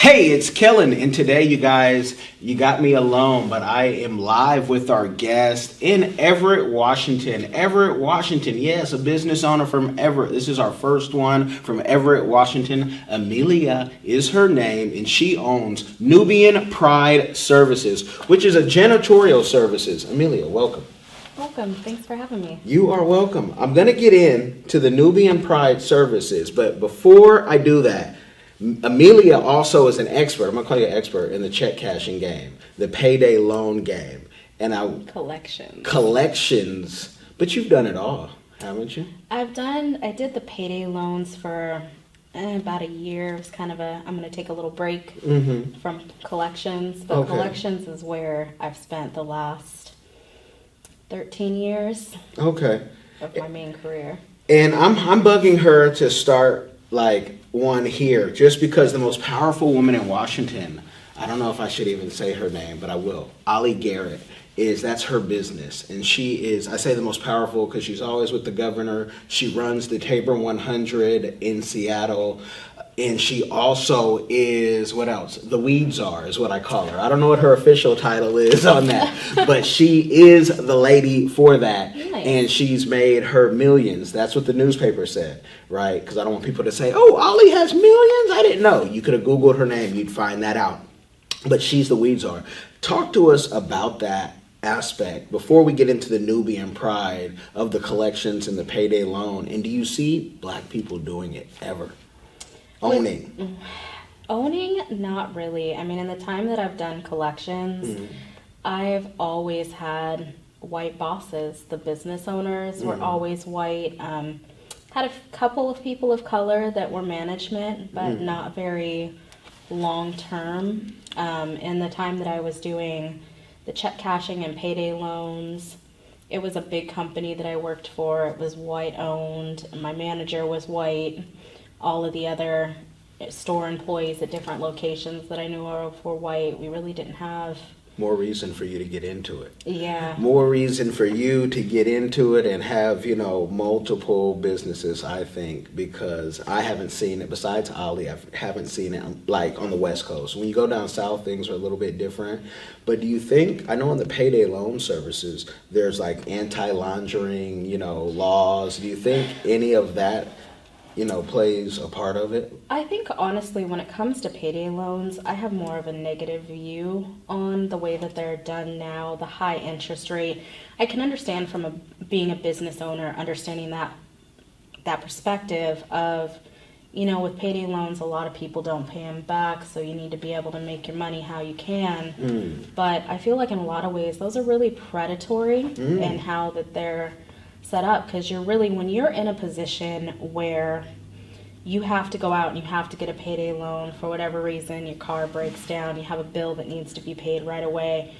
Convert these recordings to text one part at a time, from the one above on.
Hey, it's Kellen, and today, you guys, you got me alone, but I am live with our guest in Everett, Washington. Everett, Washington, yes, a business owner from Everett. This is our first one from Everett, Washington. Amelia is her name, and she owns Nubian Pride Services, which is a janitorial services. Amelia, welcome. Welcome. Thanks for having me. You are welcome. I'm going to get into the Nubian Pride Services, but before I do that, Amelia also is an expert. I'm going to call you an expert in the check cashing game, the payday loan game. And collections. But you've done it all, haven't you? I did the payday loans for about a year. It was kind of I'm going to take a little break from collections. But collections is where I've spent the last 13 years of my main career. And I'm bugging her to start one here, just because the most powerful woman in Washington, I don't know if I should even say her name, but I will. Ali Garrett that's her business, and she is, I say the most powerful because she's always with the governor. She runs the Tabor 100 in Seattle, and she also is, what else? The Weed Czar is what I call her. I don't know what her official title is on that, but she is the lady for that. Nice. And she's made her millions. That's what the newspaper said, right? Because I don't want people to say, oh, Ali has millions? I didn't know. You could have Googled her name. You'd find that out. But she's the Weed Czar. Talk to us about that aspect before we get into the Nubian Pride of the collections and the payday loan. And do you see black people doing it ever? Owning, not really. I mean, in the time that I've done collections, I've always had white bosses. The business owners were always white. Had a couple of people of color that were management, but not very long term. In the time that I was doing the check cashing and payday loans, it was a big company that I worked for. It was white owned. My manager was white. All of the other store employees at different locations that I knew of were white. We really didn't have... More reason for you to get into it. Yeah. More reason for you to get into it and have, multiple businesses, I think, because I haven't seen it. Besides Ali, I haven't seen it on the West Coast. When you go down south, things are a little bit different. But do you think, I know in the payday loan services, there's anti-laundering, laws. Do you think any of that plays a part of it? I think, honestly, when it comes to payday loans, I have more of a negative view on the way that they're done now, the high interest rate. I can understand from being a business owner, understanding that perspective of, with payday loans, a lot of people don't pay them back, so you need to be able to make your money how you can. But I feel like in a lot of ways, those are really predatory in how that they're set up, because when you're in a position where you have to go out and you have to get a payday loan for whatever reason, your car breaks down, you have a bill that needs to be paid right away,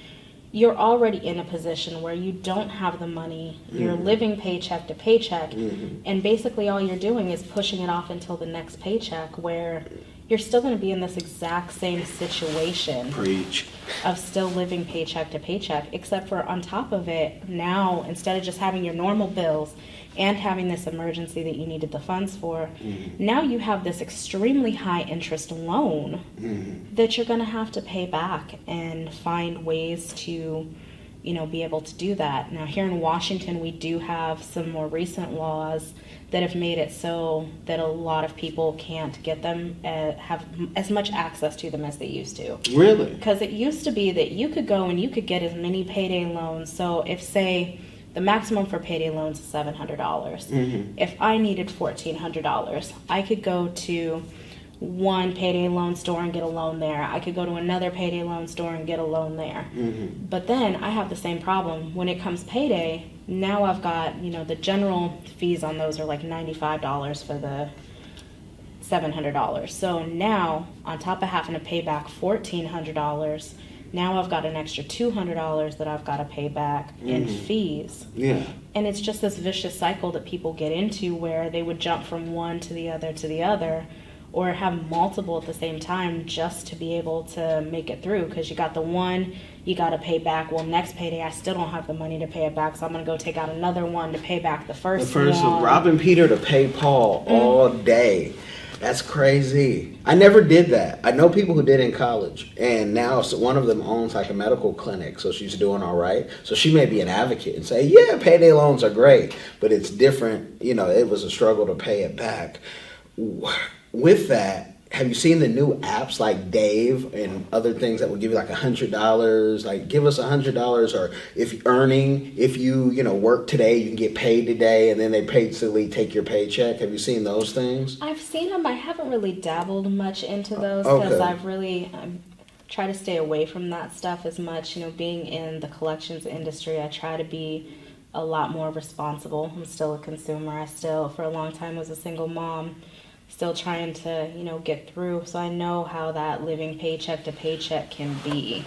you're already in a position where you don't have the money, you're living paycheck to paycheck, and basically all you're doing is pushing it off until the next paycheck, where you're still going to be in this exact same situation. Preach. Of still living paycheck to paycheck, except for on top of it, now, instead of just having your normal bills and having this emergency that you needed the funds for, now you have this extremely high interest loan that you're going to have to pay back and find ways to, be able to do that. Now, here in Washington, we do have some more recent laws that have made it so that a lot of people can't get them, have as much access to them as they used to. Really? Because it used to be that you could go and you could get as many payday loans. So if, say, the maximum for payday loans is $700, if I needed $1,400, I could go to one payday loan store and get a loan there. I could go to another payday loan store and get a loan there. But then I have the same problem. When it comes payday, now I've got, the general fees on those are like $95 for the $700. So now, on top of having to pay back $1,400, now I've got an extra $200 that I've got to pay back in fees. Yeah. And it's just this vicious cycle that people get into where they would jump from one to the other, or have multiple at the same time just to be able to make it through, because you got the one you got to pay back. Well, next payday I still don't have the money to pay it back, so I'm going to go take out another one to pay back the first one. Robbing Peter to pay Paul all day. That's crazy. I never did that. I know people who did in college, and now one of them owns like a medical clinic, so she's doing all right. So she may be an advocate and say, yeah, payday loans are great, but it's different. You know, it was a struggle to pay it back. With that, have you seen the new apps like Dave and other things that will give you like $100? Like, give us $100, or if you work today, you can get paid today, and then they basically take your paycheck. Have you seen those things? I've seen them. I haven't really dabbled much into those because Okay. I've try to stay away from that stuff as much. You know, being in the collections industry, I try to be a lot more responsible. I'm still a consumer. I still, for a long time, was a single mom. Still trying to, get through. So I know how that living paycheck to paycheck can be.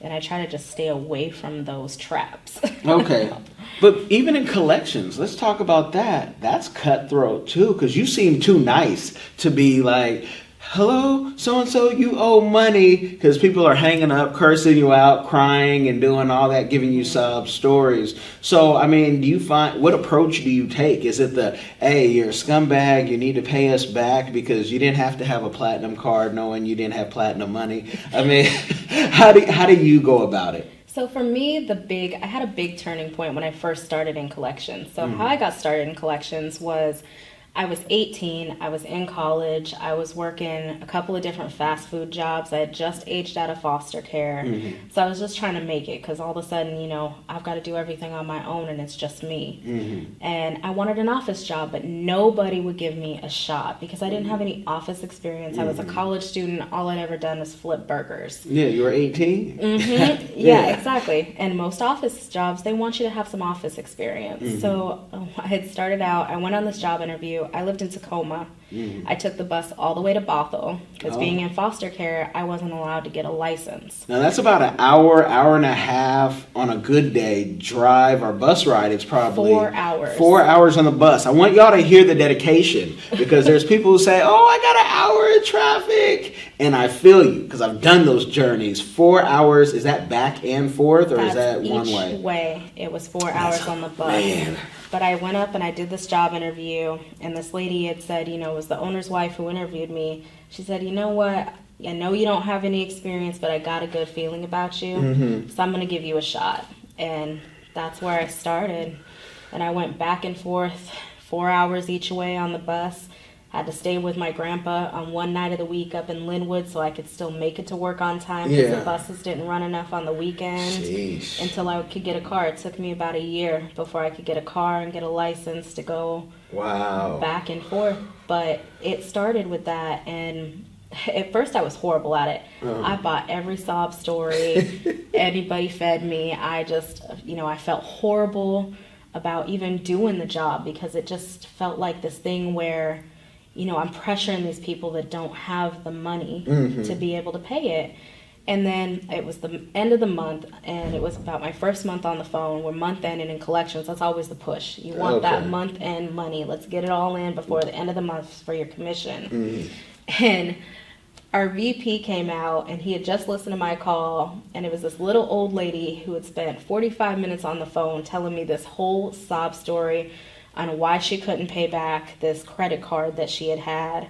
And I try to just stay away from those traps. Okay. But even in collections, let's talk about that. That's cutthroat too, because you seem too nice to be like, hello, so-and-so, you owe money, because people are hanging up, cursing you out, crying, and doing all that, giving you sob stories. So, I mean, what approach do you take? Is it hey, you're a scumbag, you need to pay us back because you didn't have to have a platinum card knowing you didn't have platinum money? I mean, how do you go about it? So for me, I had a big turning point when I first started in collections. So how I got started in collections was, I was 18, I was in college, I was working a couple of different fast food jobs. I had just aged out of foster care. So I was just trying to make it because all of a sudden, I've got to do everything on my own and it's just me. And I wanted an office job, but nobody would give me a shot because I didn't have any office experience. I was a college student. All I'd ever done was flip burgers. Yeah, you were 18? Yeah, exactly. And most office jobs, they want you to have some office experience. So I had started out, I went on this job interview. I lived in Tacoma. I took the bus all the way to Bothell because being in foster care, I wasn't allowed to get a license. Now that's about an hour and a half on a good day drive or bus ride. It's probably 4 hours. 4 hours on the bus. I want y'all to hear the dedication because there's people who say, oh, I got an hour in traffic. And I feel you because I've done those journeys. 4 hours, is that back and forth or is that one way? Each way. It was 4 hours on the bus. Man. But I went up and I did this job interview, and this lady had said, it was the owner's wife who interviewed me. She said, you know what? I know you don't have any experience, but I got a good feeling about you, so I'm going to give you a shot. And that's where I started. And I went back and forth 4 hours each way on the bus. Had to stay with my grandpa on one night of the week up in Linwood so I could still make it to work on time because the buses didn't run enough on the weekend until I could get a car. It took me about a year before I could get a car and get a license to go back and forth. But it started with that, and at first I was horrible at it. I bought every sob story. Anybody fed me. I just, I felt horrible about even doing the job because it just felt like this thing where I'm pressuring these people that don't have the money to be able to pay it. And then it was the end of the month, and it was about my first month on the phone. We're month end and in collections. That's always the push. You want that month end money. Let's get it all in before the end of the month for your commission. And our VP came out, and he had just listened to my call, and it was this little old lady who had spent 45 minutes on the phone telling me this whole sob story on why she couldn't pay back this credit card that she had.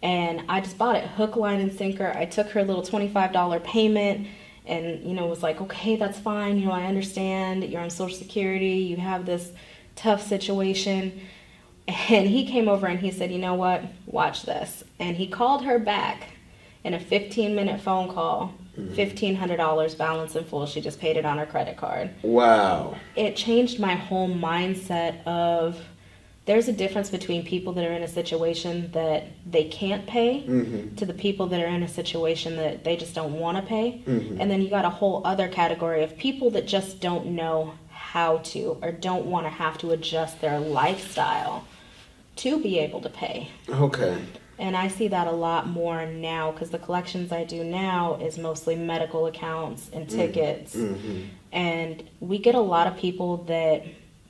And I just bought it hook, line, and sinker. I took her little $25 payment and, was like, okay, that's fine. I understand you're on Social Security. You have this tough situation. And he came over and he said, you know what? Watch this. And he called her back in a 15-minute phone call. $1,500 balance in full. She just paid it on her credit card. Wow. It changed my whole mindset of there's a difference between people that are in a situation that they can't pay to the people that are in a situation that they just don't want to pay. And then you got a whole other category of people that just don't know how to or don't want to have to adjust their lifestyle to be able to pay. Okay. And I see that a lot more now because the collections I do now is mostly medical accounts and tickets. And we get a lot of people that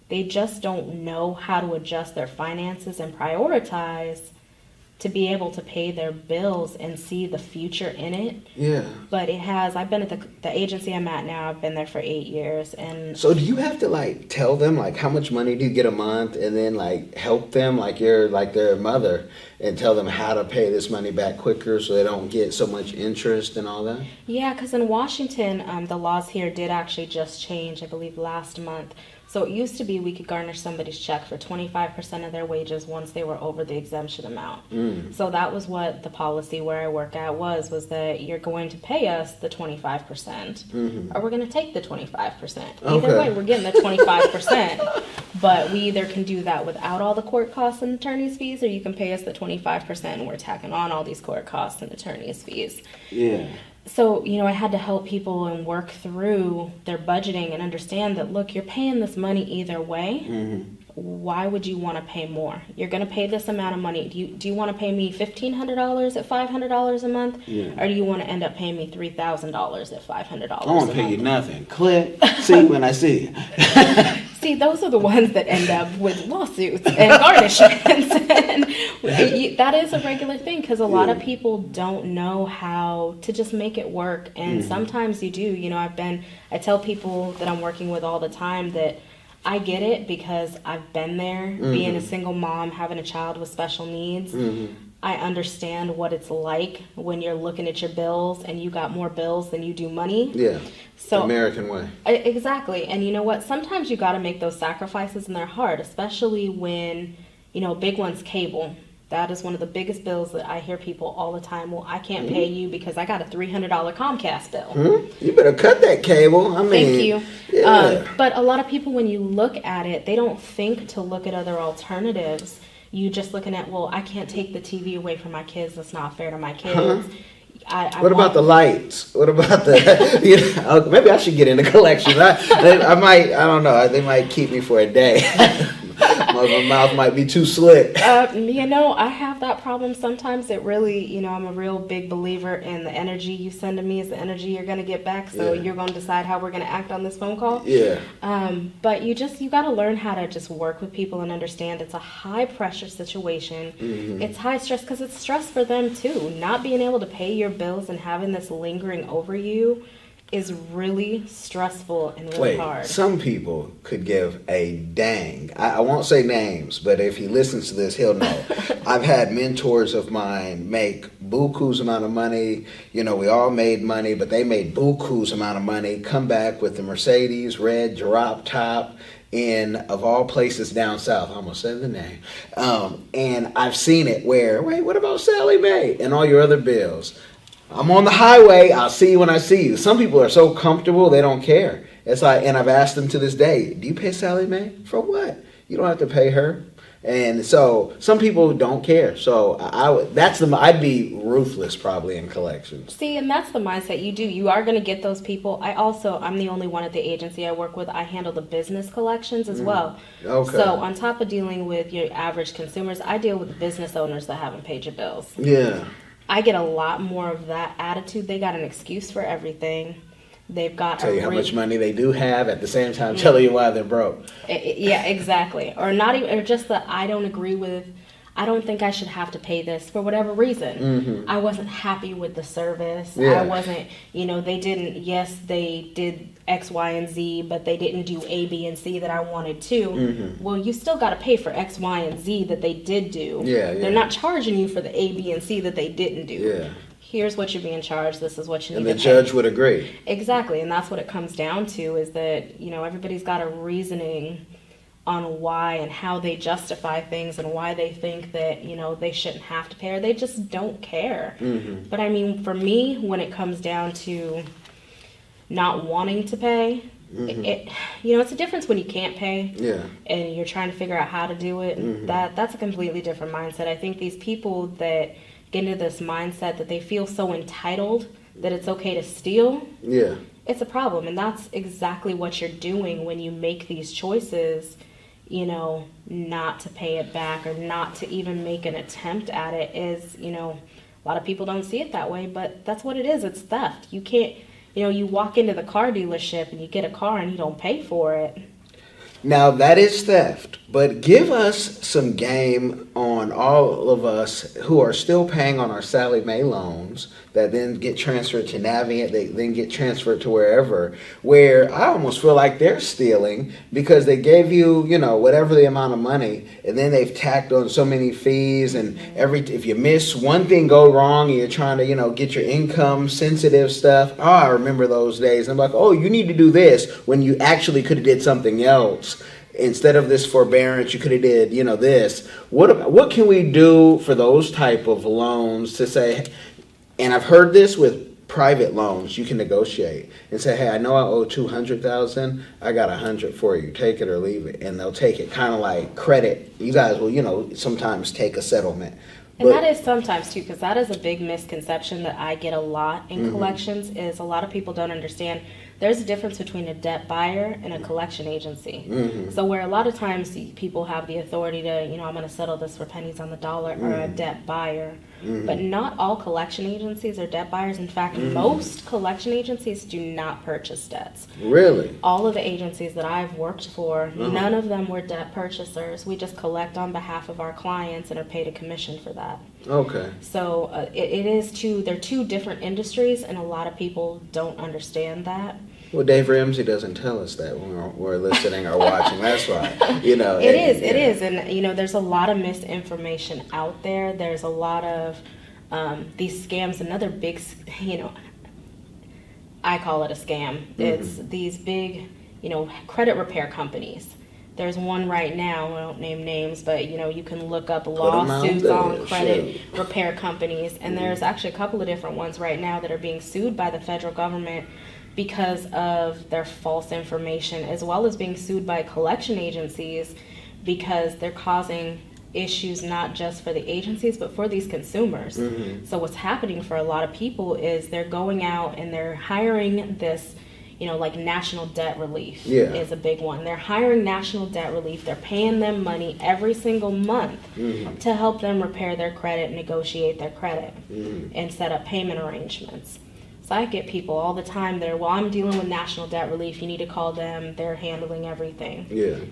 they just don't know how to adjust their finances and prioritize to be able to pay their bills and see the future in it. Yeah. But I've been at the agency I'm at now, I've been there for 8 years. And so do you have to like tell them like how much money do you get a month, and then like help them like you're like their mother and tell them how to pay this money back quicker so they don't get so much interest and all that? Yeah, because in Washington, the laws here did actually just change, I believe, last month. So it used to be we could garnish somebody's check for 25% of their wages once they were over the exemption amount. So that was what the policy where I work at was that you're going to pay us the 25% or we're going to take the 25%. Either way, we're getting the 25%. But we either can do that without all the court costs and attorney's fees, or you can pay us the 25% and we're tacking on all these court costs and attorney's fees. Yeah. So, I had to help people and work through their budgeting and understand that, look, you're paying this money either way. Why would you want to pay more? You're going to pay this amount of money. Do you want to pay me $1,500 at $500 a month? Yeah. Or do you want to end up paying me $3,000 at $500 I won't pay you nothing. Click. See when I see you. See, those are the ones that end up with lawsuits and garnishments. And that is a regular thing because a lot of people don't know how to just make it work. And sometimes you do. I tell people that I'm working with all the time that I get it because I've been there, being a single mom, having a child with special needs. I understand what it's like when you're looking at your bills and you got more bills than you do money. Yeah. So American way. Exactly. And you know what? Sometimes you got to make those sacrifices, and they're hard, especially when, big one's cable. That is one of the biggest bills that I hear people all the time. Well, I can't pay you because I got a $300 Comcast bill. You better cut that cable. Thank you. Yeah. But a lot of people, when you look at it, they don't think to look at other alternatives. You just looking at, well, I can't take the TV away from my kids. That's not fair to my kids. What about the lights? What about the? Maybe I should get into collections. I might. I don't know. They might keep me for a day. My mouth might be too slick. I have that problem sometimes. It really, I'm a real big believer in the energy you send to me is the energy you're going to get back. So you're going to decide how we're going to act on this phone call. Yeah. But you got to learn how to just work with people and understand it's a high pressure situation. It's high stress because it's stress for them too. Not being able to pay your bills and having this lingering over you is really stressful and really hard. Some people could give a dang. I won't say names, but if he listens to this, he'll know. I've had mentors of mine make buku's amount of money. We all made money, but they made buku's amount of money, come back with the Mercedes red drop top in, of all places, down south. I almost said the name. And I've seen it where, wait, what about Sally Mae and all your other bills? I'm on the highway. I'll see you when I see you. Some people are so comfortable, they don't care. It's like, and I've asked them to this day, do you pay Sally Mae? For what? You don't have to pay her. And so some people don't care. So I'd be ruthless probably in collections. See, and that's the mindset you do. You are going to get those people. I'm the only one at the agency I work with. I handle the business collections as well. Okay. So on top of dealing with your average consumers, I deal with business owners that haven't paid your bills. Yeah. I get a lot more of that attitude. They got an excuse for everything. They've got tell you how much money they do have at the same time telling you why they're broke. Yeah, exactly. Or not even, or just that I don't agree with. I don't think I should have to pay this for whatever reason. I wasn't happy with the service. Yeah. I wasn't, they did X, Y, and Z, but they didn't do A, B, and C that I wanted to. Well, you still got to pay for X, Y, and Z that they did do. Yeah. They're not charging you for the A, B, and C that they didn't do. Yeah. Here's what you're being charged. This is what you need to pay. And the judge would agree. Exactly, and that's what it comes down to is that, everybody's got a reasoning on why and how they justify things and why they think that, they shouldn't have to pay or they just don't care. But for me, when it comes down to not wanting to pay, it's a difference when you can't pay and you're trying to figure out how to do it. That's a completely different mindset. I think these people that get into this mindset that they feel so entitled that it's okay to steal, it's a problem. And that's exactly what you're doing when you make these choices, not to pay it back or not to even make an attempt at it is, a lot of people don't see it that way, but that's what it is. It's theft. You can't, you walk into the car dealership and you get a car and you don't pay for it. Now that is theft, but give us some game on all of us who are still paying on our Sallie Mae loans that then get transferred to Navient, they then get transferred to wherever, where I almost feel like they're stealing because they gave you, whatever the amount of money, and then they've tacked on so many fees, and if you miss one thing go wrong and you're trying to, get your income sensitive stuff. Oh, I remember those days. I'm like, oh, you need to do this when you actually could have did something else. Instead of this forbearance, you could have did, this. What can we do for those type of loans to say, and I've heard this with private loans, you can negotiate and say, hey, I know I owe $200,000, I got $100 for you, take it or leave it, and they'll take it, kind of like credit. You guys will, sometimes take a settlement. And that is sometimes too, because that is a big misconception that I get a lot in collections, is a lot of people don't understand there's a difference between a debt buyer and a collection agency. So where a lot of times people have the authority to, I'm going to settle this for pennies on the dollar, or a debt buyer. But not all collection agencies are debt buyers. In fact, most collection agencies do not purchase debts. Really? All of the agencies that I've worked for, none of them were debt purchasers. We just collect on behalf of our clients and are paid a commission for that. Okay. So they're two different industries, and a lot of people don't understand that. Well, Dave Ramsey doesn't tell us that when we're listening or watching. That's why, It is, and there's a lot of misinformation out there. There's a lot of these scams. Another big, I call it a scam. It's these big, credit repair companies. There's one right now, I won't name names, but you can look up lawsuits on credit repair companies, and there's actually a couple of different ones right now that are being sued by the federal government because of their false information, as well as being sued by collection agencies because they're causing issues not just for the agencies but for these consumers. So what's happening for a lot of people is they're going out and they're hiring this, like national debt relief is a big one. They're hiring national debt relief. They're paying them money every single month to help them repair their credit, negotiate their credit, and set up payment arrangements. So I get people all the time there, well, I'm dealing with national debt relief, you need to call them, they're handling everything.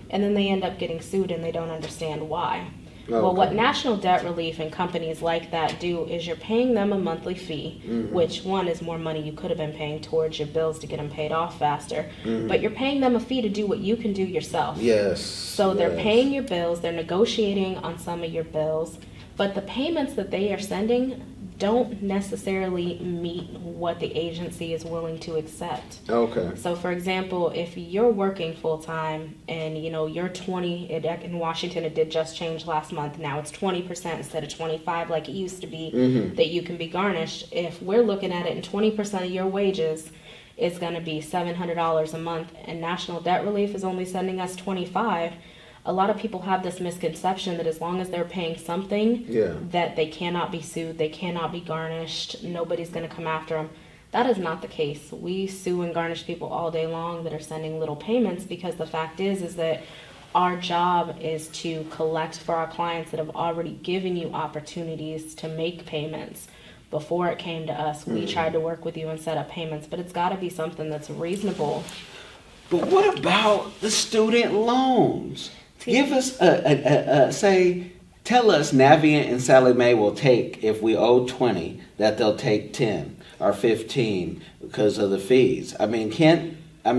And then they end up getting sued and they don't understand why. Well, what national debt relief and companies like that do is you're paying them a monthly fee, which one is more money you could have been paying towards your bills to get them paid off faster, but you're paying them a fee to do what you can do yourself. So they're paying your bills, they're negotiating on some of your bills, but the payments that they are sending don't necessarily meet what the agency is willing to accept. So for example, if you're working full time and you're 20, in Washington it did just change last month, now it's 20% instead of 25 like it used to be, that you can be garnished. If we're looking at it and 20% of your wages is going to be $700 a month and national debt relief is only sending us 25, a lot of people have this misconception that as long as they're paying something, that they cannot be sued, they cannot be garnished, nobody's going to come after them. That is not the case. We sue and garnish people all day long that are sending little payments, because the fact is that our job is to collect for our clients that have already given you opportunities to make payments. Before it came to us, we tried to work with you and set up payments, but it's got to be something that's reasonable. But what about the student loans? Give us tell us Navient and Sallie Mae will take, if we owe 20, that they'll take 10 or 15 because of the fees. I mean,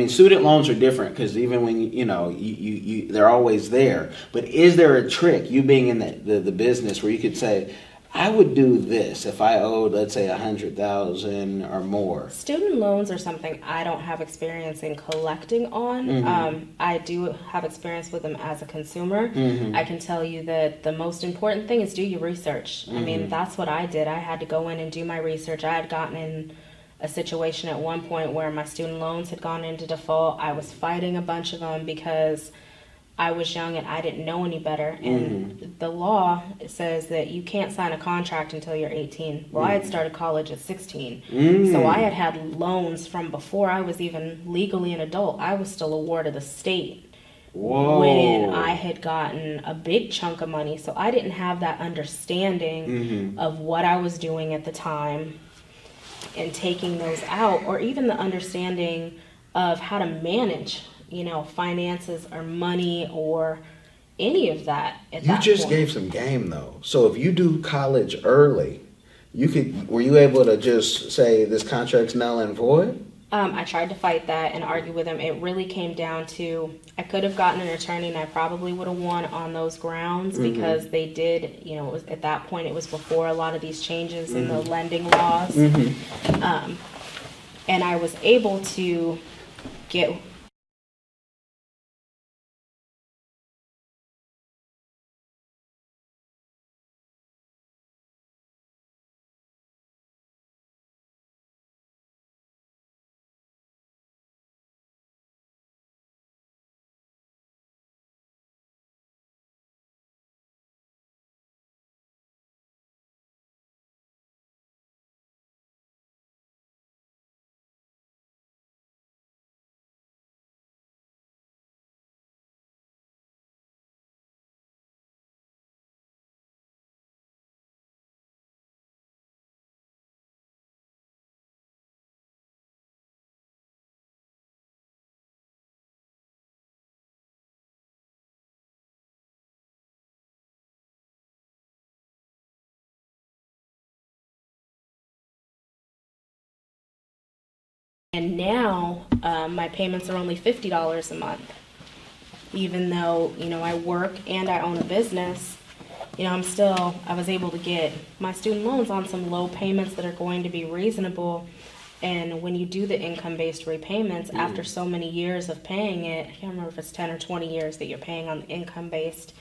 student loans are different because even when you they're always there. But is there a trick, you being in the business, where you could say, I would do this if I owed, let's say, $100,000 or more? Student loans are something I don't have experience in collecting on. I do have experience with them as a consumer. I can tell you that the most important thing is do your research. I mean, that's what I did. I had to go in and do my research. I had gotten in a situation at one point where my student loans had gone into default. I was fighting a bunch of them because I was young and I didn't know any better, and the law says that you can't sign a contract until you're 18. Well, I had started college at 16, so I had loans from before I was even legally an adult. I was still a ward of the state when I had gotten a big chunk of money, so I didn't have that understanding of what I was doing at the time and taking those out, or even the understanding of how to manage finances or money or any of that at You that just point. gave some game though. So if you do college early, were you able to just say this contract's null and void? I tried to fight that and argue with him. It really came down to, I could have gotten an attorney and I probably would have won on those grounds because they did, it was, at that point it was before a lot of these changes in the lending laws. And I was able to get And now my payments are only $50 a month. Even though, I work and I own a business, I was able to get my student loans on some low payments that are going to be reasonable. And when you do the income-based repayments, after so many years of paying it, I can't remember if it's 10 or 20 years that you're paying on the income-based,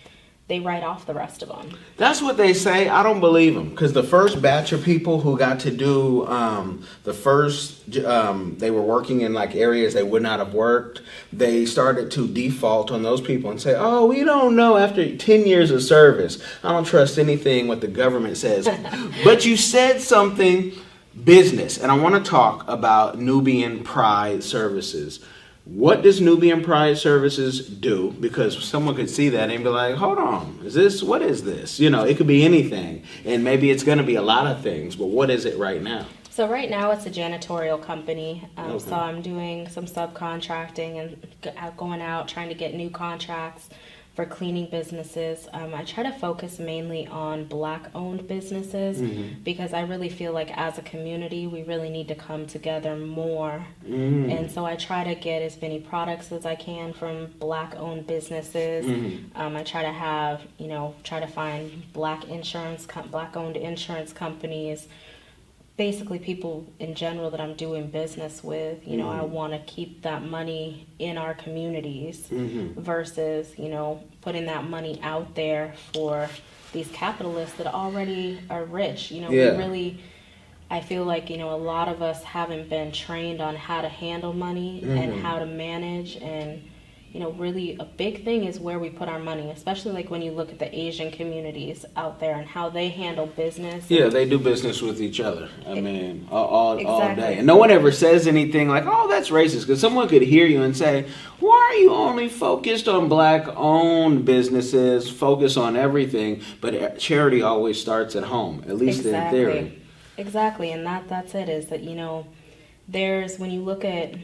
they write off the rest of them. That's what they say. I don't believe them because the first batch of people who got to do they were working in like areas they would not have worked. They started to default on those people and say, "Oh, we don't know. After 10 years of service, I don't trust anything what the government says." But you said something business, and I want to talk about Nubian Pride Services. What does Nubian Pride Services do? Because someone could see that and be like, hold on, what is this? It could be anything. And maybe it's going to be a lot of things, but what is it right now? So right now it's a janitorial company. So I'm doing some subcontracting and going out trying to get new contracts for cleaning businesses. I try to focus mainly on Black-owned businesses because I really feel like as a community we really need to come together more. And so I try to get as many products as I can from Black-owned businesses. I try to have, try to find Black-owned insurance companies. Basically people in general that I'm doing business with, I want to keep that money in our communities versus, putting that money out there for these capitalists that already are rich. I feel like, a lot of us haven't been trained on how to handle money and how to manage and, really a big thing is where we put our money, especially like when you look at the Asian communities out there and how they handle business. Yeah, they do business with each other. I mean, all day. And no one ever says anything like, oh, that's racist. Because someone could hear you and say, why are you only focused on Black-owned businesses, focus on everything? But charity always starts at home, at least in theory. Exactly, and that's it, is that, when you look at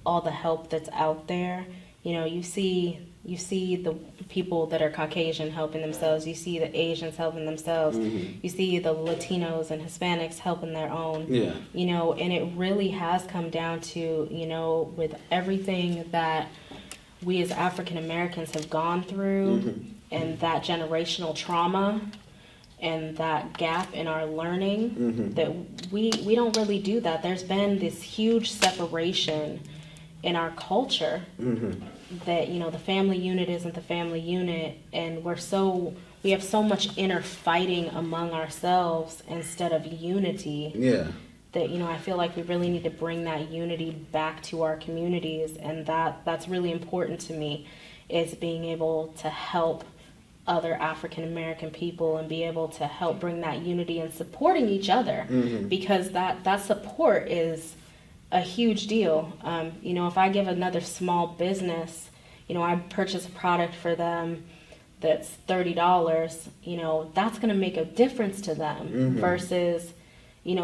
all the help that's out there, you see the people that are Caucasian helping themselves. You see the Asians helping themselves. You see the Latinos and Hispanics helping their own. Yeah. And it really has come down to, with everything that we as African Americans have gone through and that generational trauma and that gap in our learning, that we don't really do that. There's been this huge separation in our culture that the family unit isn't the family unit, and we have so much inner fighting among ourselves instead of unity. Yeah. That I feel like we really need to bring that unity back to our communities, and that's really important to me, is being able to help other African American people and be able to help bring that unity and supporting each other, because that support is a huge deal. If I give another small business, I purchase a product for them that's $30, that's going to make a difference to them versus,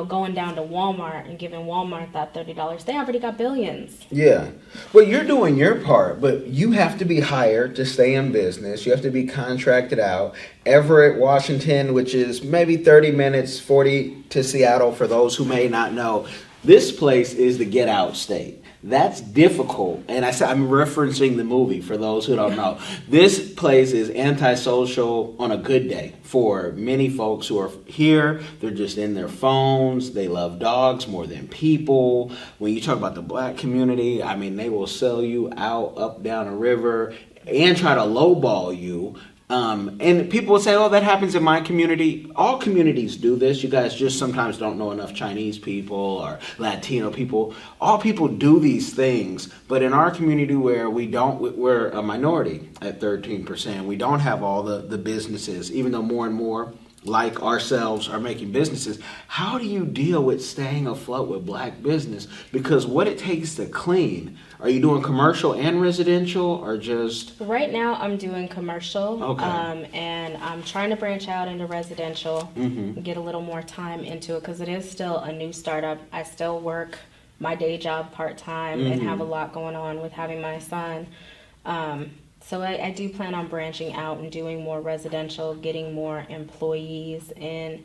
going down to Walmart and giving Walmart that $30. They already got billions. Yeah. Well, you're doing your part, but you have to be hired to stay in business. You have to be contracted out. Everett, Washington, which is maybe 30 minutes, 40 to Seattle for those who may not know. This place is the get out state. That's difficult. And I'm referencing the movie for those who don't know. This place is antisocial on a good day for many folks who are here. They're just in their phones. They love dogs more than people. When you talk about the black community, I mean, they will sell you out, up, down a river and try to lowball you. And people will say, oh, that happens in my community. All communities do this. You guys just sometimes don't know enough Chinese people or Latino people. All people do these things. But in our community where we're a minority at 13%. We don't have all the businesses, even though more and more like ourselves are making businesses. How do you deal with staying afloat with black business? Because what it takes to clean, are you doing commercial and residential or just? Right now I'm doing commercial. Okay. And I'm trying to branch out into residential and get a little more time into it because it is still a new startup. I still work my day job part-time and have a lot going on with having my son. So I do plan on branching out and doing more residential, getting more employees in,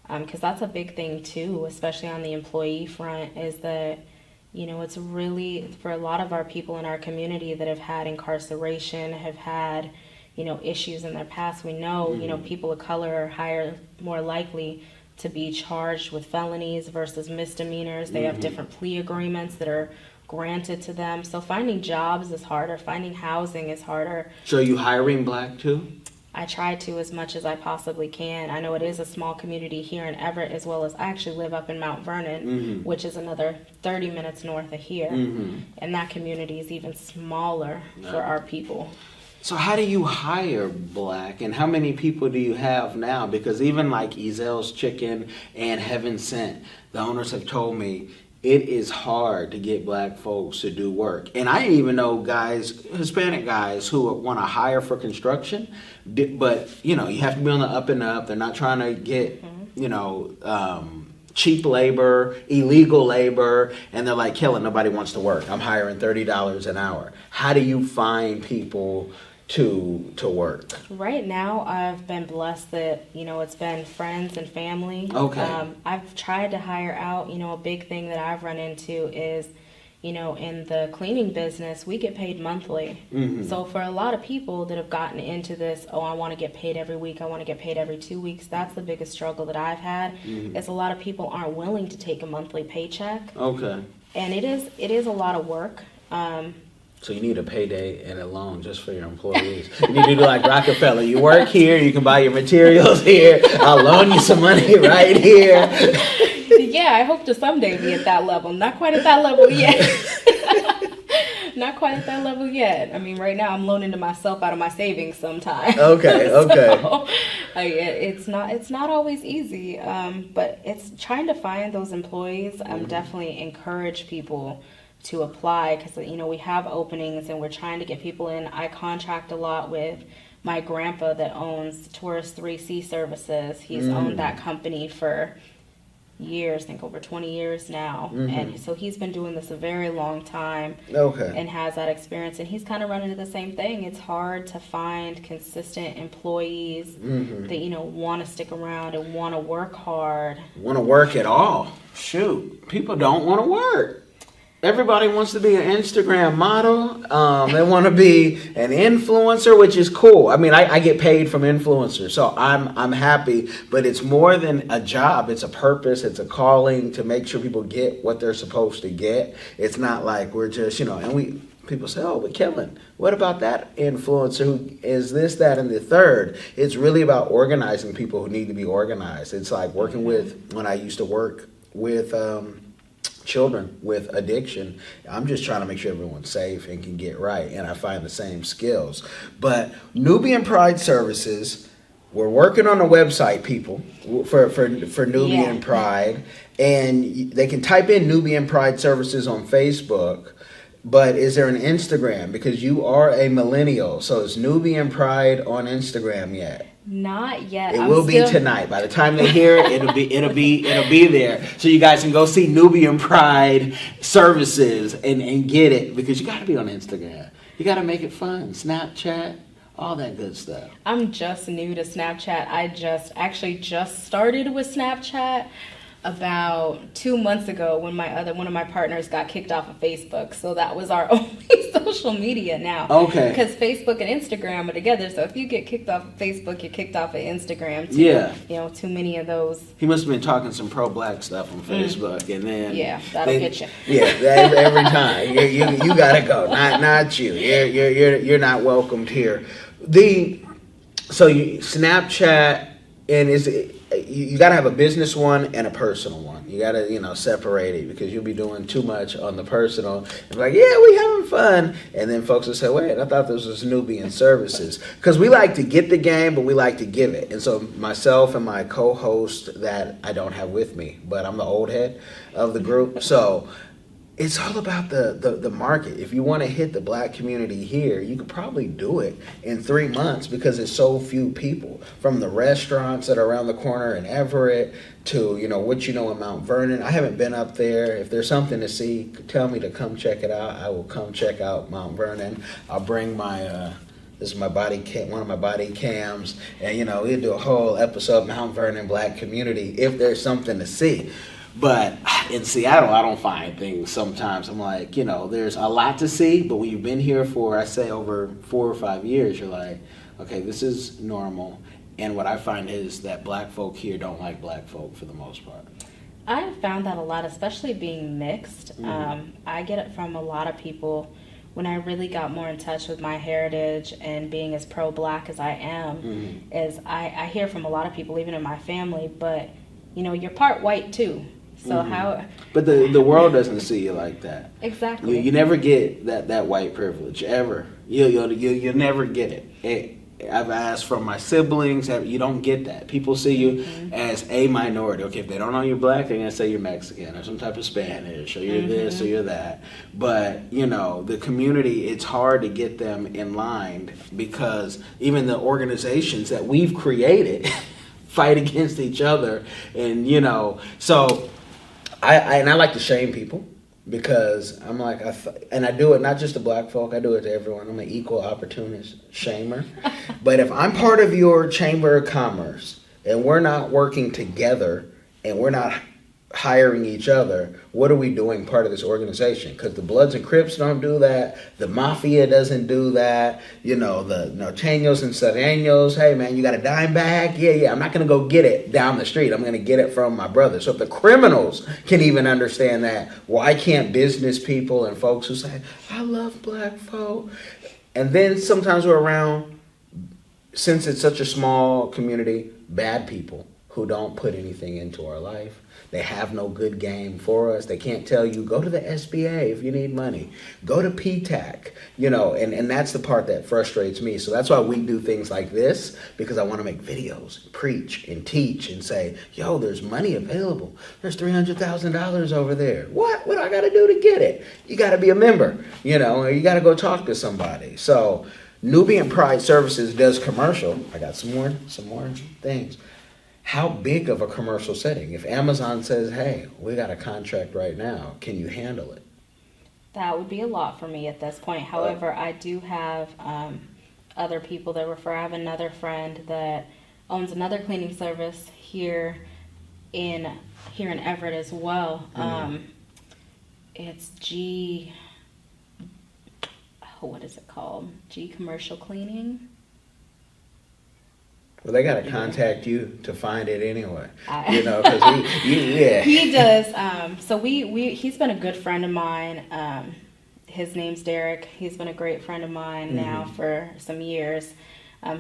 because that's a big thing too, especially on the employee front, is that, it's really, for a lot of our people in our community that have had incarceration, have had, issues in their past, we know, people of color are more likely to be charged with felonies versus misdemeanors. They have different plea agreements that are granted to them. So finding jobs is harder. Finding housing is harder. So are you hiring black too? I try to as much as I possibly can. I know it is a small community here in Everett, as well as I actually live up in Mount Vernon, which is another 30 minutes north of here. And that community is even smaller for our people. So how do you hire black, and how many people do you have now? Because even like Ezel's Chicken and Heaven Sent, the owners have told me it is hard to get black folks to do work. And I even know guys, Hispanic guys, who want to hire for construction, but, you have to be on the up and up. They're not trying to get, cheap labor, illegal labor, and they're like, Kellen, nobody wants to work. I'm hiring $30 an hour. How do you find people to work? Right now, I've been blessed that, it's been friends and family. Okay. I've tried to hire out, a big thing that I've run into is, in the cleaning business, we get paid monthly. So for a lot of people that have gotten into this, I want to get paid every week, I want to get paid every 2 weeks, that's the biggest struggle that I've had, is a lot of people aren't willing to take a monthly paycheck. Okay. And it is a lot of work. So you need a payday and a loan just for your employees. You need to do like Rockefeller. You work here, you can buy your materials here. I'll loan you some money right here. Yeah, I hope to someday be at that level. Not quite at that level yet. Not quite at that level yet. I mean, right now I'm loaning to myself out of my savings sometimes. Okay. So, it's not always easy, but it's trying to find those employees. I'm definitely encourage people to apply because, we have openings and we're trying to get people in. I contract a lot with my grandpa that owns Tourist 3C Services. He's owned that company for years, I think over 20 years now. And so he's been doing this a very long time. Okay. And has that experience. And he's kind of running into the same thing. It's hard to find consistent employees that, want to stick around and want to work hard. Want to work at all. Shoot. People don't want to work. Everybody wants to be an Instagram model. They want to be an influencer, which is cool. I mean, I get paid from influencers, so I'm happy. But it's more than a job. It's a purpose. It's a calling to make sure people get what they're supposed to get. It's not like we're just, and people say, oh, but Kellen, what about that influencer who is this, that, and the third? It's really about organizing people who need to be organized. It's like working with, when I used to work with children with addiction, I'm just trying to make sure everyone's safe and can get right, and I find the same skills. But Nubian Pride Services, we're working on a website, people, for Nubian Pride, and they can type in Nubian Pride Services on Facebook. But is there an Instagram? Because you are a millennial, so is Nubian Pride on Instagram yet? Not yet. It will be tonight. By the time they hear it, it'll be there. So you guys can go see Nubian Pride Services and get it, because you got to be on Instagram. You got to make it fun. Snapchat, all that good stuff. I'm just new to Snapchat. I just started with Snapchat about 2 months ago when one of my partners got kicked off of Facebook. So that was our only social media now. Okay. Because Facebook and Instagram are together. So if you get kicked off of Facebook, you're kicked off of Instagram too. Yeah. You know, too many of those. He must have been talking some pro-black stuff on Facebook, and then yeah, that'll get you. Yeah, every time you gotta go. Not you. You're not welcomed here. Snapchat, and you got to have a business one and a personal one. You got to, separate it, because you'll be doing too much on the personal. And like, yeah, we having fun. And then folks will say, wait, I thought this was Nubian Services. Because we like to get the game, but we like to give it. And so myself and my co-host that I don't have with me, but I'm the old head of the group. So it's all about the market. If you want to hit the black community here, you could probably do it in 3 months, because it's so few people. From the restaurants that are around the corner in Everett to, in Mount Vernon. I haven't been up there. If there's something to see, tell me to come check it out. I will come check out Mount Vernon. I'll bring my this is my body cam, one of my body cams, and we'll do a whole episode of Mount Vernon black community if there's something to see. But in Seattle, I don't find things sometimes. I'm like, there's a lot to see, but when you've been here for, I say, over 4 or 5 years, you're like, okay, this is normal. And what I find is that black folk here don't like black folk for the most part. I've found that a lot, especially being mixed. Mm-hmm. I get it from a lot of people. When I really got more in touch with my heritage and being as pro-black as I am, Mm-hmm. is I hear from a lot of people, even in my family, but, you're part white too. So Mm-hmm. how? But the world doesn't see you like that. Exactly. You never get that white privilege ever. You'll never get it. I've asked from my siblings, you don't get that. People see you Mm-hmm. as a minority. Okay, if they don't know you're black, they're gonna say you're Mexican or some type of Spanish, or you're Mm-hmm. this or you're that. But the community, it's hard to get them in line, because even the organizations that we've created fight against each other, and so. I like to shame people, because I'm like, and I do it not just to black folk, I do it to everyone. I'm an equal opportunist shamer. But if I'm part of your chamber of commerce and we're not working together and we're not hiring each other, what are we doing part of this organization? Because the Bloods and Crips don't do that. The Mafia doesn't do that. The Norteños and Serranos, hey man, you got a dime bag? Yeah, I'm not going to go get it down the street. I'm going to get it from my brother. So if the criminals can even understand that, why can't business people and folks who say, I love black folk? And then sometimes we're around, since it's such a small community, bad people who don't put anything into our life. They have no good game for us. They can't tell you, go to the SBA if you need money. Go to PTAC, and that's the part that frustrates me. So that's why we do things like this, because I want to make videos, preach and teach and say, yo, there's money available. There's $300,000 over there. What do I got to do to get it? You got to be a member, or you got to go talk to somebody. So Nubian Pride Services does commercial. I got some more things. How big of a commercial setting? If Amazon says, hey, we got a contract right now, can you handle it? That would be a lot for me at this point. However, I do have other people that refer. I have another friend that owns another cleaning service here in Everett as well. Mm-hmm. It's what is it called? G Commercial Cleaning. Well, they got to contact you to find it anyway. Because he does. So he's been a good friend of mine. His name's Derek. He's been a great friend of mine now for some years.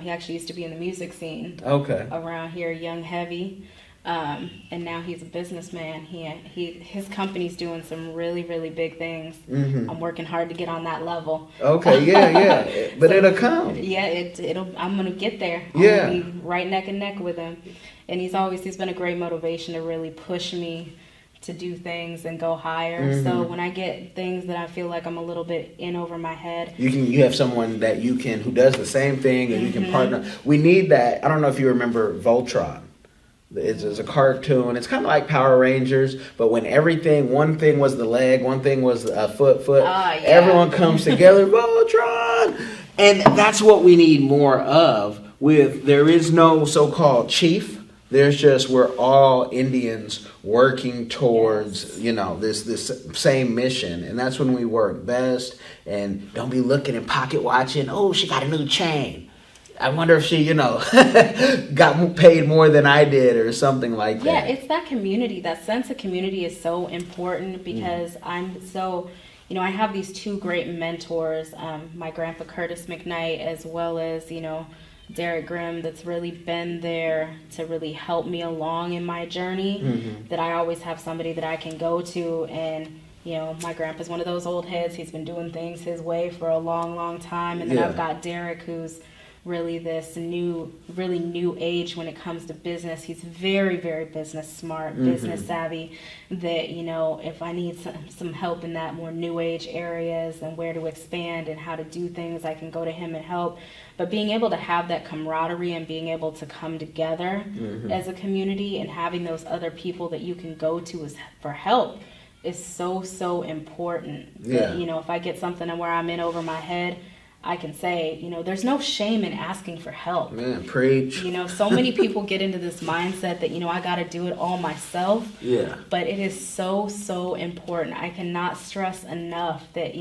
He actually used to be in the music scene. Okay. Around here, Young Heavy. And now he's a businessman. His company's doing some really, really big things. Mm-hmm. I'm working hard to get on that level. Okay, yeah. But it'll come. Yeah, I'm gonna get there. I'm gonna be right neck and neck with him. And he's been a great motivation to really push me to do things and go higher. So when I get things that I feel like I'm a little bit in over my head, you have someone that who does the same thing, and you can partner. We need that. I don't know if you remember Voltron. It's a cartoon. It's kind of like Power Rangers, but when one thing was the leg, one thing was a foot, everyone comes together, Voltron! And that's what we need more of. There is no so-called chief. There's just, we're all Indians working towards, this same mission. And that's when we work best. And don't be looking and pocket watching, oh, she got a new chain. I wonder if she, got paid more than I did or something like that. Yeah, it's that community. That sense of community is so important because I have these two great mentors, my grandpa Curtis McKnight, as well as, Derek Grimm, that's really been there to really help me along in my journey, that I always have somebody that I can go to. And my grandpa's one of those old heads. He's been doing things his way for a long, long time. And then I've got Derek, who's really this really new age when it comes to business. He's very, very business smart, business savvy, that, if I need some help in that more new age areas and where to expand and how to do things, I can go to him and help. But being able to have that camaraderie and being able to come together as a community and having those other people that you can go to for help is so, so important. Yeah. That, if I get something where I'm in over my head, I can say, there's no shame in asking for help. Man, preach. So many people get into this mindset that, I got to do it all myself. Yeah. But it is so, so important. I cannot stress enough that,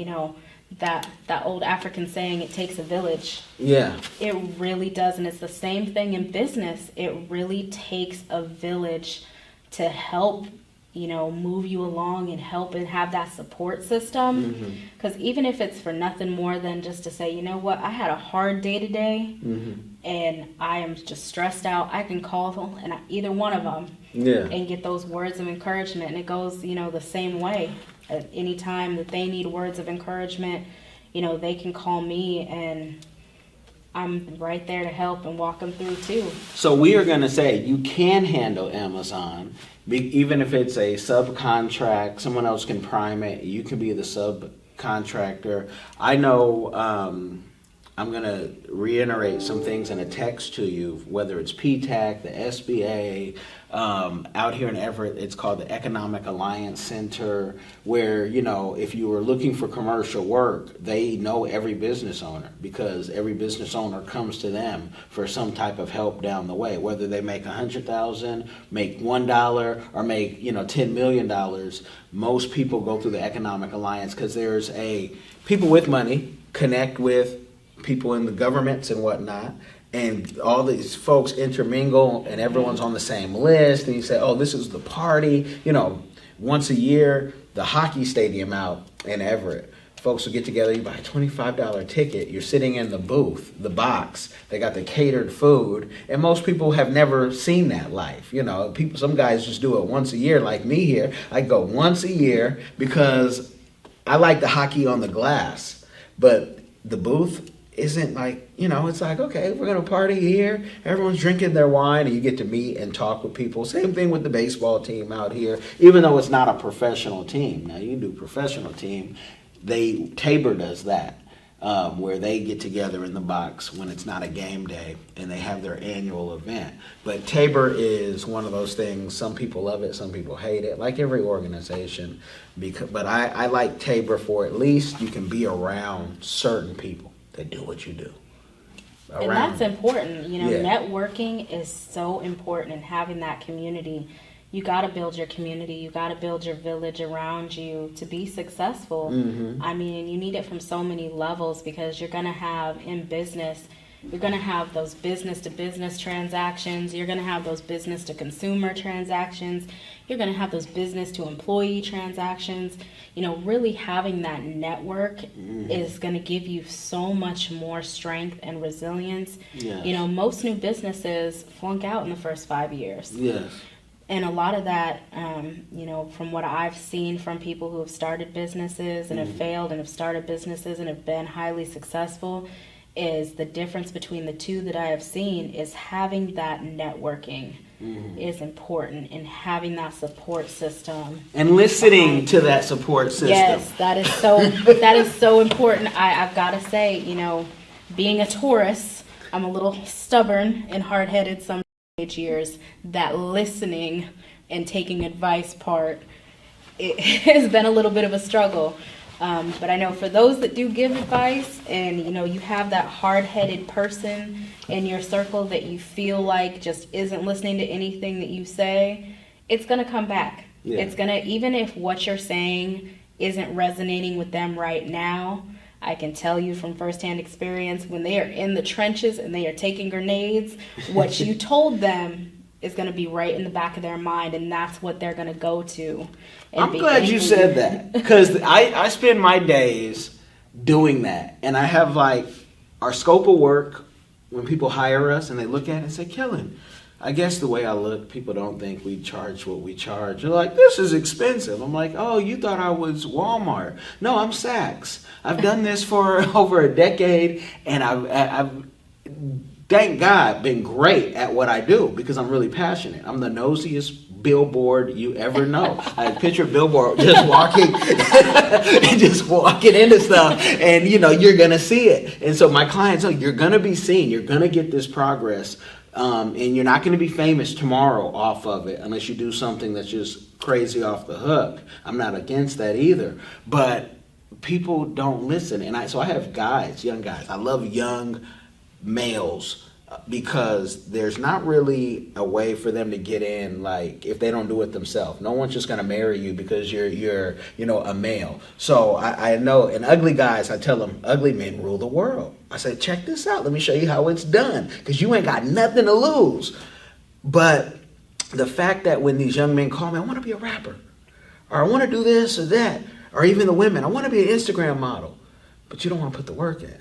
that old African saying, it takes a village. Yeah. It really does. And it's the same thing in business. It really takes a village to help move you along and help and have that support system. Because even if it's for nothing more than just to say, what, I had a hard day today and I am just stressed out, I can call them, and either one of them, and get those words of encouragement. And it goes, the same way. At any time that they need words of encouragement, they can call me, and I'm right there to help and walk them through too. So we are going to say you can handle Amazon, even if it's a subcontract. Someone else can prime it. You can be the subcontractor. I know I'm going to reiterate some things in a text to you, whether it's PTAC, the SBA. Out here in Everett, it's called the Economic Alliance Center, where, if you were looking for commercial work, they know every business owner, because every business owner comes to them for some type of help down the way, whether they make $100,000, make $1, or make, $10 million. Most people go through the Economic Alliance because there's people with money connect with people in the governments and whatnot. And all these folks intermingle, and everyone's on the same list. And you say, oh, this is the party. Once a year, the hockey stadium out in Everett, folks will get together. You buy a $25 ticket. You're sitting in the booth, the box. They got the catered food. And most people have never seen that life. Some guys just do it once a year, like me here. I go once a year because I like the hockey on the glass. But the booth isn't like, it's like, okay, we're going to party here. Everyone's drinking their wine, and you get to meet and talk with people. Same thing with the baseball team out here, even though it's not a professional team. Now, you do professional team. Tabor does that, where they get together in the box when it's not a game day, and they have their annual event. But Tabor is one of those things. Some people love it, some people hate it, like every organization. But I like Tabor for at least you can be around certain people that do what you do. And that's important. Networking is so important, and having that community. You got to build your community. You got to build your village around you to be successful. I mean, you need it from so many levels, because you're going to have in business, you're going to have those business to business transactions. You're going to have those business to consumer transactions. You're going to have those business to employee transactions. Really having that network is going to give you so much more strength and resilience. Yes. Most new businesses flunk out in the first 5 years. Yes. And a lot of that, from what I've seen from people who have started businesses and have failed, and have started businesses and have been highly successful, is the difference between the two that I have seen is having that networking. is important, and having that support system. And listening to that support system. Yes, that is so important. I've got to say, being a Taurus, I'm a little stubborn and hard-headed some years. That listening and taking advice part, it has been a little bit of a struggle. But I know for those that do give advice, and you have that hard-headed person in your circle that you feel like just isn't listening to anything that you say, it's going to come back. Yeah. It's going to, even if what you're saying isn't resonating with them right now, I can tell you from firsthand experience, when they are in the trenches and they are taking grenades, what you told them is going to be right in the back of their mind, and that's what they're going to go to. I'm glad you said that, because I spend my days doing that, and I have our scope of work when people hire us and they look at it and say, Kellen, I guess the way I look, people don't think we charge what we charge. They're like, this is expensive. I'm like, oh, you thought I was Walmart. No, I'm Saks. I've done this for over a decade, and I've thank God, been great at what I do, because I'm really passionate. I'm the nosiest billboard you ever know. I picture a billboard just walking into stuff, and you're gonna see it. And so my clients, you're gonna be seen. You're gonna get this progress, and you're not gonna be famous tomorrow off of it unless you do something that's just crazy off the hook. I'm not against that either, but people don't listen. And so I have guys, young guys. I love young males, because there's not really a way for them to get in, if they don't do it themselves. No one's just going to marry you because you're a male. So I know, and ugly guys, I tell them, ugly men rule the world. I say, check this out. Let me show you how it's done, because you ain't got nothing to lose. But the fact that when these young men call me, I want to be a rapper, or I want to do this or that, or even the women, I want to be an Instagram model, but you don't want to put the work in.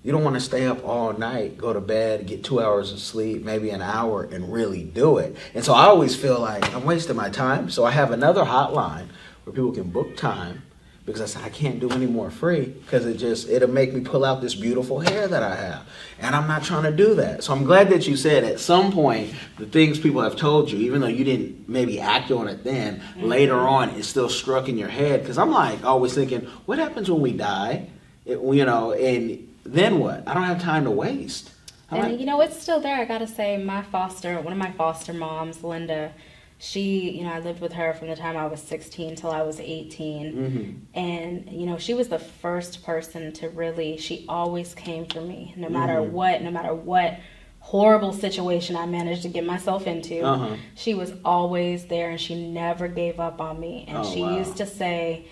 You don't want to stay up all night, go to bed, get 2 hours of sleep, maybe an hour, and really do it. And so I always feel like I'm wasting my time. So I have another hotline where people can book time, because I said I can't do any more free, because it'll make me pull out this beautiful hair that I have. And I'm not trying to do that. So I'm glad that you said at some point the things people have told you, even though you didn't maybe act on it then, later on it still struck in your head. Because I'm always thinking, what happens when we die? And then what? I don't have time to waste. It's still there. I gotta say, one of my foster moms, Linda, she, I lived with her from the time I was 16 till I was 18. Mm-hmm. And, she was the first person to really, she always came for me, no matter what horrible situation I managed to get myself into. Uh-huh. She was always there, and she never gave up on me. And she used to say,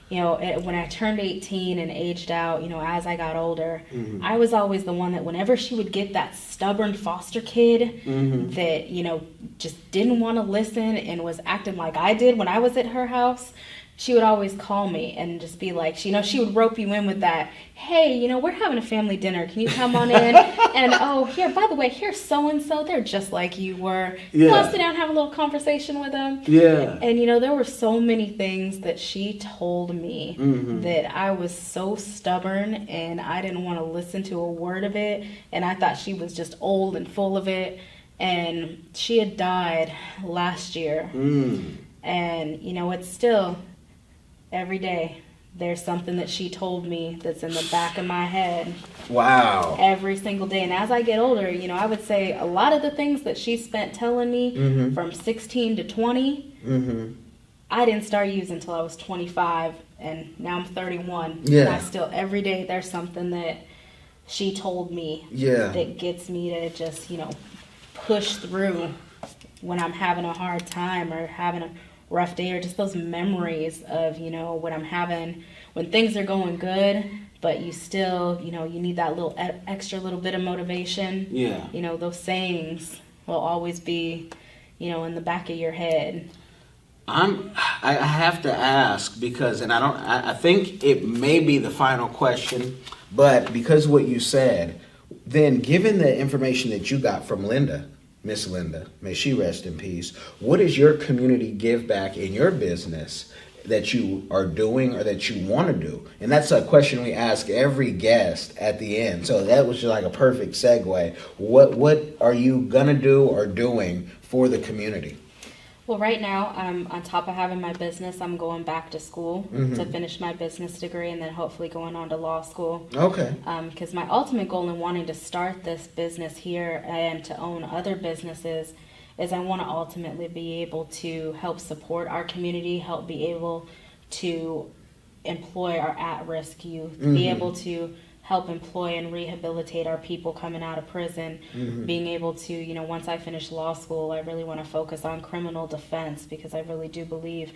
when I turned 18 and aged out, as I got older, mm-hmm. I was always the one that whenever she would get that stubborn foster kid mm-hmm. that, just didn't want to listen and was acting like I did when I was at her house, she would always call me and just be like, she would rope you in with that, hey, we're having a family dinner. Can you come on in? And, here, by the way, here's so-and-so. They're just like you were. Yeah. You want to sit down and have a little conversation with them? Yeah. And, there were so many things that she told me mm-hmm. that I was so stubborn, and I didn't want to listen to a word of it. And I thought she was just old and full of it. And she had died last year. Mm. And, it's still... every day, there's something that she told me that's in the back of my head. Wow. Every single day. And as I get older, I would say a lot of the things that she spent telling me mm-hmm. from 16 to 20, mm-hmm. I didn't start using until I was 25, and now I'm 31. Yeah. And I still, every day, there's something that she told me that gets me to just, push through when I'm having a hard time or having a rough day, or just those memories of, when I'm having, when things are going good, but you still, you need that little extra little bit of motivation. Yeah. Those sayings will always be, in the back of your head. I have to ask, because, and I think it may be the final question, but because what you said, then given the information that you got from Linda, Miss Linda, may she rest in peace, what is your community give back in your business that you are doing or that you want to do? And that's a question we ask every guest at the end. So that was just like a perfect segue. What are you gonna do or doing for the community? Well, right now, on top of having my business, I'm going back to school to finish my business degree and then hopefully going on to law school. Okay. Because my ultimate goal in wanting to start this business here and to own other businesses is I want to ultimately be able to help support our community, help be able to employ our at-risk youth, be able to help employ and rehabilitate our people coming out of prison, being able to, once I finish law school, I really want to focus on criminal defense because I really do believe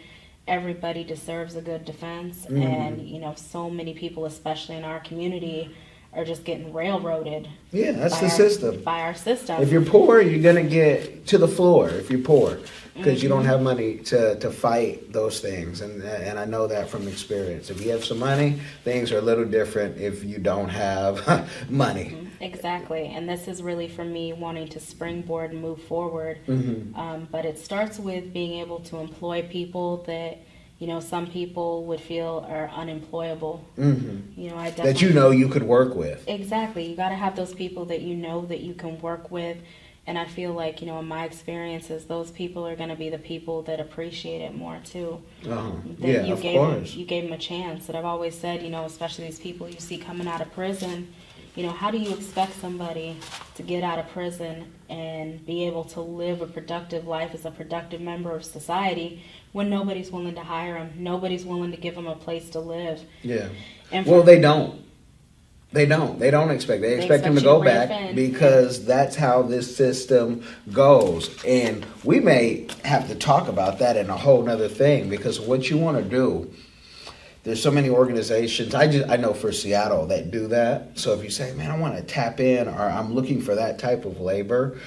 everybody deserves a good defense. And, so many people, especially in our community, are just getting railroaded. Yeah, that's the system. By our system. If you're poor, you're going to get to the floor if you're poor because you don't have money to fight those things. And I know that from experience. If you have some money, things are a little different if you don't have money. Exactly. And this is really for me wanting to springboard and move forward. But it starts with being able to employ people that some people would feel are unemployable. I definitely, that you could work with. Exactly. You got to have those people that that you can work with. And I feel like, in my experiences, those people are going to be the people that appreciate it more, too. Yeah, of course. You gave them a chance. That I've always said, especially these people you see coming out of prison, how do you expect somebody to get out of prison and be able to live a productive life as a productive member of society when nobody's willing to hire them, nobody's willing to give them a place to live? Yeah. And They don't. They don't expect. They expect them to go back because that's how this system goes. And we may have to talk about that in a whole nother thing because what you want to do, there's so many organizations, I know for Seattle that do that. So if you say, man, I want to tap in or I'm looking for that type of labor,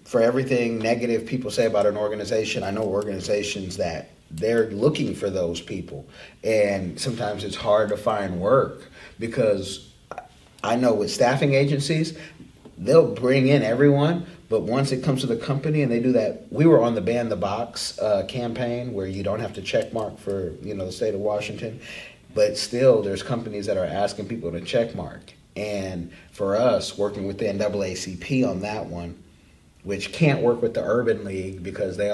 for everything negative people say about an organization, I know organizations that they're looking for those people. And sometimes it's hard to find work because I know with staffing agencies, they'll bring in everyone, but once it comes to the company and they do that, we were on the Ban the Box campaign where you don't have to check mark for the state of Washington, but still there's companies that are asking people to check mark. And for us, working with the NAACP on that one, which can't work with the Urban League because they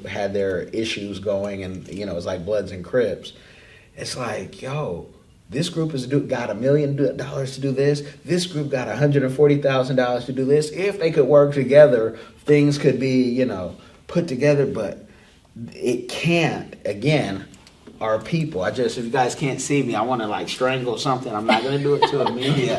had their issues going and it's like Bloods and Crips. It's like, this group has got $1 million to do this. This group got $140,000 to do this. If they could work together, things could be, put together. But it can't. Again, our people. If you guys can't see me, I want to strangle something. I'm not going to do it to Amelia.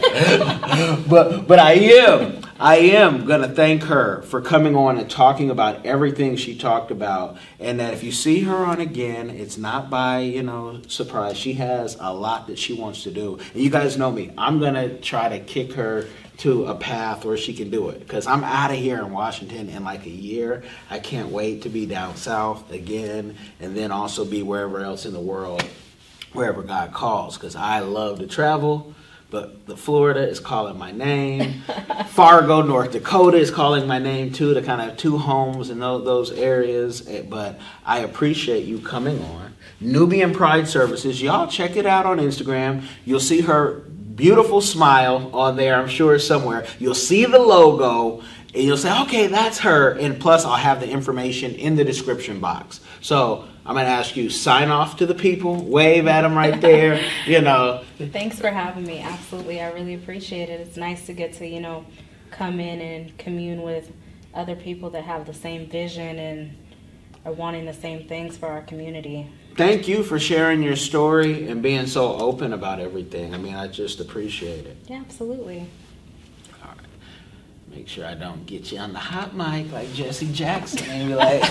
but I am going to thank her for coming on and talking about everything she talked about. And that if you see her on again, it's not by, surprise. She has a lot that she wants to do. And you guys know me. I'm going to try to kick her to a path where she can do it. Because I'm out of here in Washington in a year. I can't wait to be down south again and then also be wherever else in the world, wherever God calls. Because I love to travel, but the Florida is calling my name. Fargo, North Dakota is calling my name too, to kind of have two homes in those areas. But I appreciate you coming on. Nubian Pride Services, y'all check it out on Instagram. You'll see her beautiful smile on there, I'm sure somewhere. You'll see the logo and you'll say, okay, that's her. And plus I'll have the information in the description box. So I'm going to ask you, sign off to the people, wave at them right there, Thanks for having me. Absolutely. I really appreciate it. It's nice to get to, come in and commune with other people that have the same vision and are wanting the same things for our community. Thank you for sharing your story and being so open about everything. I just appreciate it. Yeah, absolutely. All right. Make sure I don't get you on the hot mic like Jesse Jackson and be like...